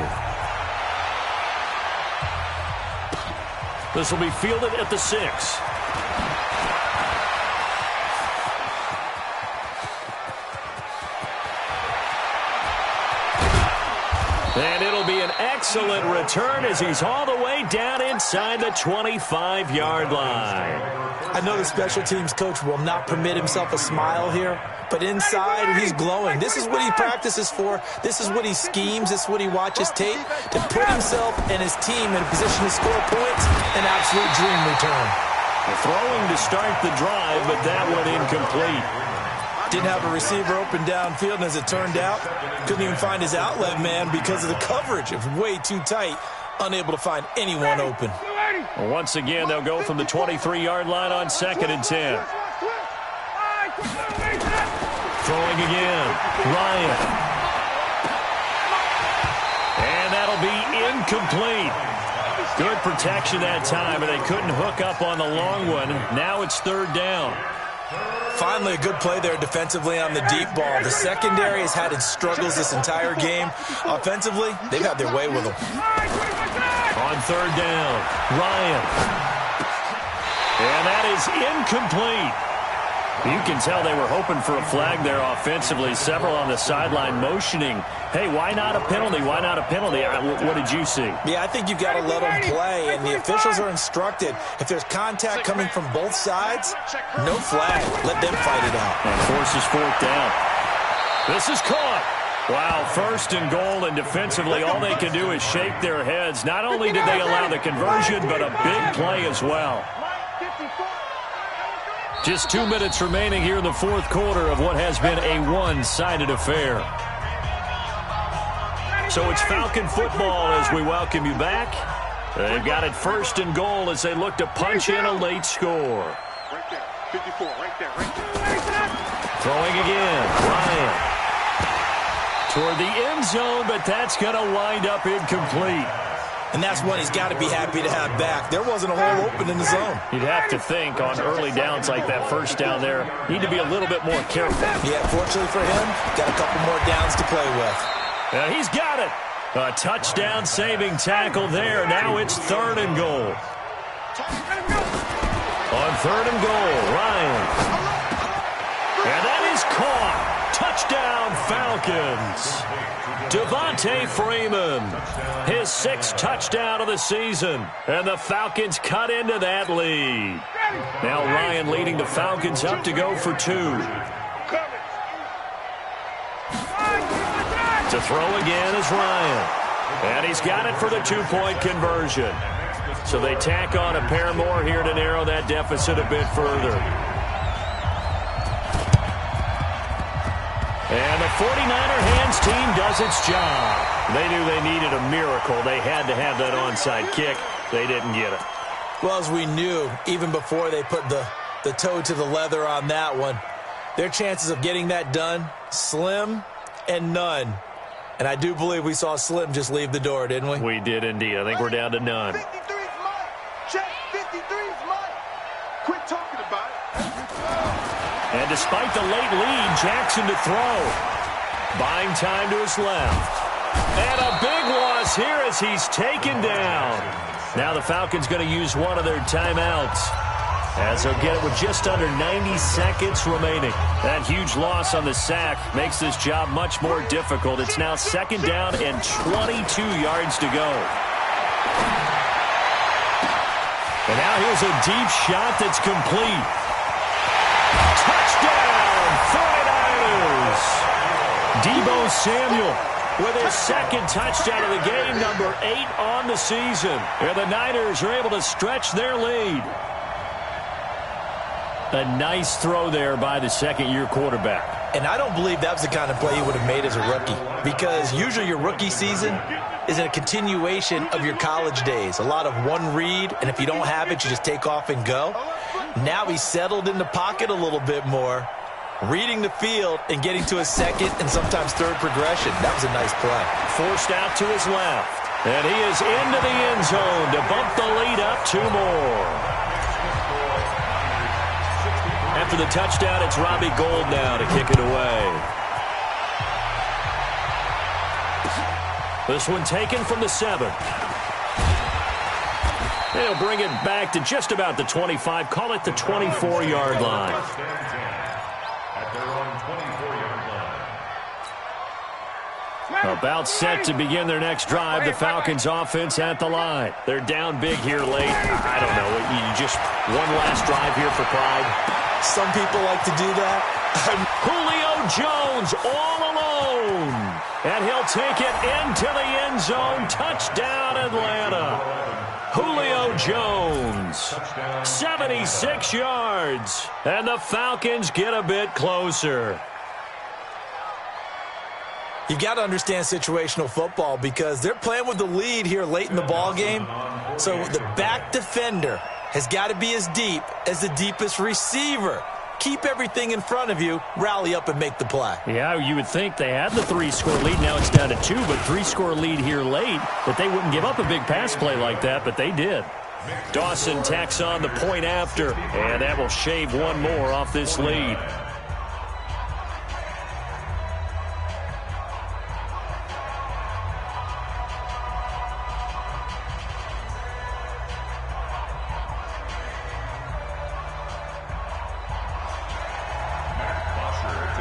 Speaker 1: This will be fielded at the 6. And it'll be an excellent return as he's all the way down inside the 25-yard line.
Speaker 2: I know the special teams coach will not permit himself a smile here, but inside he's glowing. This is what he practices for. This is what he schemes. This is what he watches tape to put himself and his team in a position to score points. An absolute dream return.
Speaker 1: Throwing to start the drive, but that one incomplete.
Speaker 2: Didn't have a receiver open downfield, and as it turned out, couldn't even find his outlet man because of the coverage. It was way too tight, unable to find anyone open.
Speaker 1: Well, once again, they'll go from the 23-yard line on 2nd and 10. Throwing again, Ryan. And that'll be incomplete. Good protection that time, and they couldn't hook up on the long one. Now it's 3rd down.
Speaker 2: Finally, a good play there defensively on the deep ball. The secondary has had its struggles this entire game. Offensively, they've had their way with them.
Speaker 1: On 3rd down, Ryan. And that is incomplete. You can tell they were hoping for a flag there offensively. Several on the sideline motioning, hey, why not a penalty? Why not a penalty? What did you see?
Speaker 2: Yeah, I think you've got to let them play, and the officials are instructed. If there's contact coming from both sides, no flag. Let them fight it out.
Speaker 1: And forces 4th down. This is caught. Wow, 1st and goal, and defensively all they can do is shake their heads. Not only did they allow the conversion, but a big play as well. Just 2 minutes remaining here in the 4th quarter of what has been a one-sided affair. So it's Falcon football as we welcome you back. They've got it 1st and goal as they look to punch in a late score.
Speaker 5: Right there. 54, right there, right there.
Speaker 1: Throwing again. Ryan. Toward the end zone, but that's going to wind up incomplete.
Speaker 2: And that's one he's got to be happy to have back. There wasn't a hole open in the zone.
Speaker 1: You'd have to think on early downs like that first down there, need to be a little bit more careful.
Speaker 2: Yeah, fortunately for him, got a couple more downs to play with.
Speaker 1: And he's got it. A touchdown-saving tackle there. Now it's 3rd and goal. On 3rd and goal, Ryan. And that is caught. Touchdown, Falcons. Devontae Freeman, his 6th touchdown of the season. And the Falcons cut into that lead. Now Ryan leading the Falcons up to go for 2. To throw again is Ryan. And he's got it for the 2-point conversion. So they tack on a pair more here to narrow that deficit a bit further. And the 49er hands team does its job. They knew they needed a miracle. They had to have that onside kick. They didn't get it.
Speaker 2: Well, as we knew, even before they put the toe to the leather on that one, their chances of getting that done, slim and none. And I do believe we saw Slim just leave the door, didn't we?
Speaker 1: We did indeed. I think we're down to none.
Speaker 5: 53's mine. Check, 53's mine. Quit talking about it.
Speaker 1: And despite the late lead, Jackson to throw. Buying time to his left. And a big loss here as he's taken down. Now the Falcons going to use one of their timeouts, as they'll get it with just under 90 seconds remaining. That huge loss on the sack makes this job much more difficult. It's now 2nd down and 22 yards to go. And now here's a deep shot that's complete. Touchdown, 49ers! Deebo Samuel with his 2nd touchdown of the game, number 8 on the season. And the Niners are able to stretch their lead. A nice throw there by the 2nd-year quarterback.
Speaker 2: And I don't believe that was the kind of play he would have made as a rookie, because usually your rookie season is a continuation of your college days. A lot of one read, and if you don't have it, you just take off and go. Now he's settled in the pocket a little bit more, reading the field and getting to his 2nd and sometimes 3rd progression. That was a nice play.
Speaker 1: Forced out to his left. And he is into the end zone to bump the lead up 2 more. After the touchdown, it's Robbie Gould now to kick it away. This one taken from the 7. They'll bring it back to just about the 25. Call it the 24-yard line.
Speaker 3: At their own 24-yard line.
Speaker 1: About set to begin their next drive. The Falcons offense at the line. They're down big here late. I don't know. You just one last drive here for pride.
Speaker 2: Some people like to do that.
Speaker 1: Julio Jones all alone. And he'll take it into the end zone. Touchdown, Atlanta. Julio Jones, 76 yards. And the Falcons get a bit closer.
Speaker 2: You've got to understand situational football, because they're playing with the lead here late in the ball game. So the back defender has got to be as deep as the deepest receiver. Keep everything in front of you, rally up and make the play.
Speaker 1: Yeah, you would think they had the 3-score lead. Now it's down to 2, but 3-score lead here late, that they wouldn't give up a big pass play like that, but they did. Dawson tacks on the point after, and that will shave one more off this lead.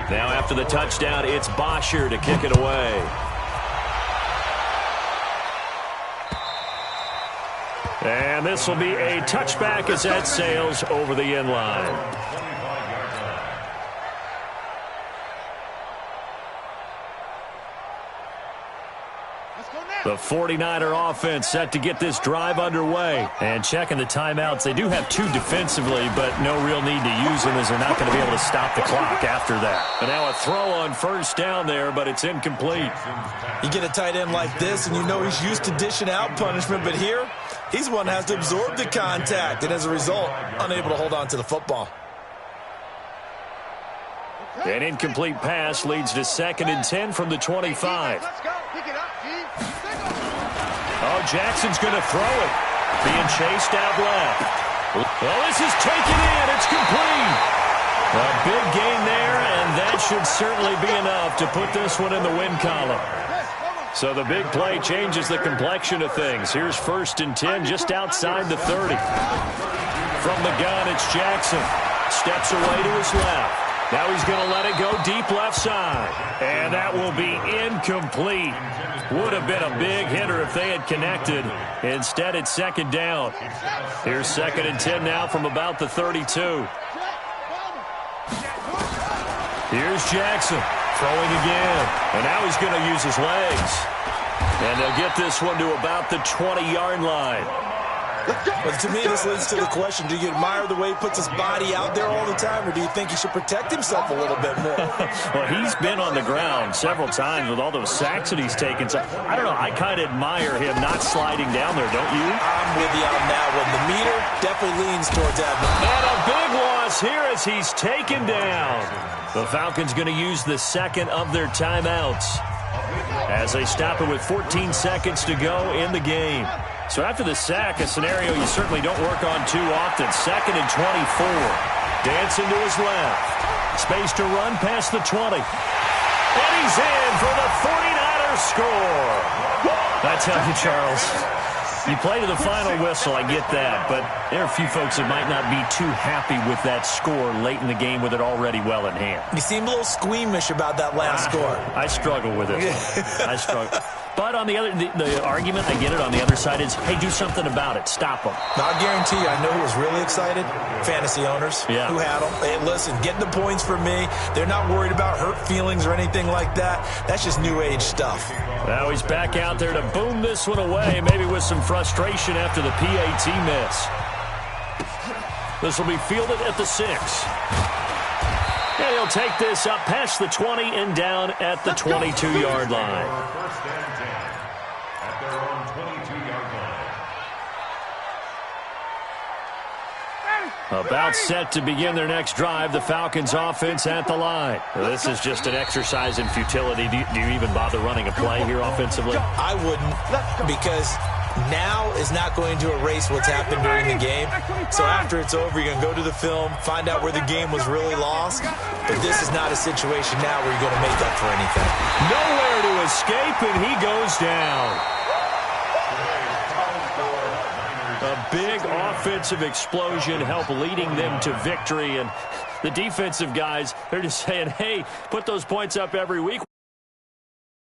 Speaker 1: Now after the touchdown, it's Bosher to kick it away. And this will be a touchback as that sails over the end line.
Speaker 5: Let's go now.
Speaker 1: The 49er offense set to get this drive underway. And checking the timeouts, they do have 2 defensively, but no real need to use them as they're not going to be able to stop the clock after that. And now a throw on first down there, but it's incomplete.
Speaker 2: You get a tight end like this, and you know he's used to dishing out punishment, but here, he's one that has to absorb the contact, and as a result, unable to hold on to the football.
Speaker 1: An incomplete pass leads to 2nd and 10 from the 25.
Speaker 6: Let's go. Pick it up, G.
Speaker 1: Oh, Jackson's going to throw it. Being chased out left. Well, this is taken in. It's complete. A big gain there, and that should certainly be enough to put this one in the win column. So the big play changes the complexion of things. Here's 1st and 10 just outside the 30. From the gun, it's Jackson. Steps away to his left. Now he's going to let it go deep left side. And that will be incomplete. Would have been a big hitter if they had connected. Instead, it's 2nd down. Here's 2nd and 10 now from about the 32. Here's Jackson throwing again. And now he's going to use his legs. And they'll get this one to about the 20-yard line.
Speaker 2: But to me, this leads to the question, do you admire the way he puts his body out there all the time, or do you think he should protect himself a little bit more?
Speaker 1: Well, he's been on the ground several times with all those sacks that he's taken. So, I don't know, I kind of admire him not sliding down there, don't you?
Speaker 2: I'm with you on that one. The meter definitely leans towards that.
Speaker 1: And a big loss here as he's taken down. The Falcons going to use the 2nd of their timeouts as they stop it with 14 seconds to go in the game. So after the sack, a scenario you certainly don't work on too often. 2nd and 24. Dancing to his left. Space to run past the 20. And he's in for the 49ers score. I tell you, Charles, you play to the final whistle, I get that. But there are a few folks that might not be too happy with that score late in the game with it already well in hand.
Speaker 2: You seem a little squeamish about that last score.
Speaker 1: I struggle with it. I struggle. But on the other, the argument, I get it, on the other side is, hey, do something about it. Stop them.
Speaker 2: Now, I guarantee you, I know who was really excited. Fantasy owners who had them. Hey, listen, getting the points for me. They're not worried about hurt feelings or anything like that. That's just new age stuff.
Speaker 1: Now he's back out there to boom this one away, maybe with some frustration after the PAT miss. This will be fielded at the 6. And he'll take this up past the 20 and down at the 22-yard line.
Speaker 3: First and 10 at their own 22-yard line.
Speaker 1: About set to begin their next drive, the Falcons offense at the line. This is just an exercise in futility. Do you even bother running a play here offensively?
Speaker 2: I wouldn't, because now is not going to erase what's happened during the game. So after it's over, you're going to go to the film, find out where the game was really lost. But this is not a situation now where you're going to make up for anything.
Speaker 1: Nowhere to escape, and he goes down. A big offensive explosion helped leading them to victory. And the defensive guys, they're just saying, hey, put those points up every week.